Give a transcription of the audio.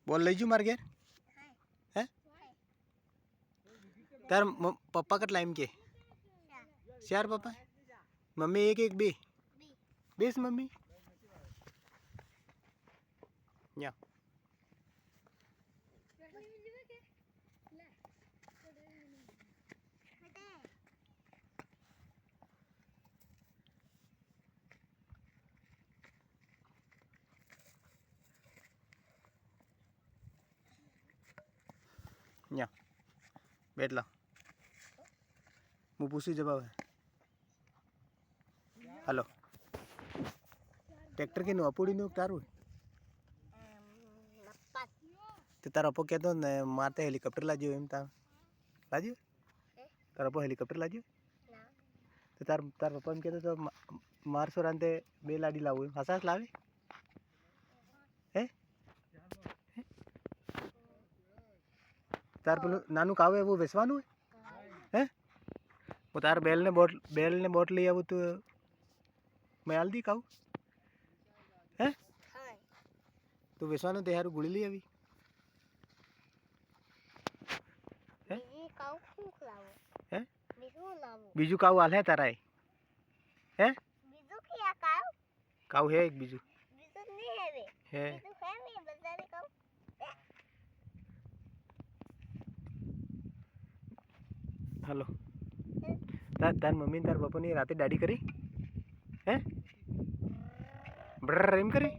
બોલ લઈ જુ માર ઘેર હે તાર પપ્પા કેટલા એમ કે 4 પપ્પા મમ્મી એક એક બે બેસ મમ્મી યા યા બેટલા હું પૂછી જવાબ હલો ટ્રેક્ટર કે નું અપોડીનું તારું તે તારો અપો કહેતો ને મારતે હેલિકોપ્ટર લાગ્યો એમ તાર લાગ્યો તારો અપો હેલિકોપ્ટર લાગ્યો તો તાર પપ્પા એમ કહેતો તો મારસો રાંતે 2 લાડી લાવું એમ હસાસ લાવે હે તાર પેલું નાનું કાવું એવું વેચવાનું હે હું તાર બેલને બોટ લઈ આવું તો મેં હાલ દી કાવું હે તું વેચવાનું તે હારું ગુળી લઈ આવી હે બીજું કાવું હાલ હે તારા હે કાવું હે એક બીજું હે હલો તાર મમ્મી તાર પપ્પાની રાતે દાડી કરી હે બ્રર એમ કરી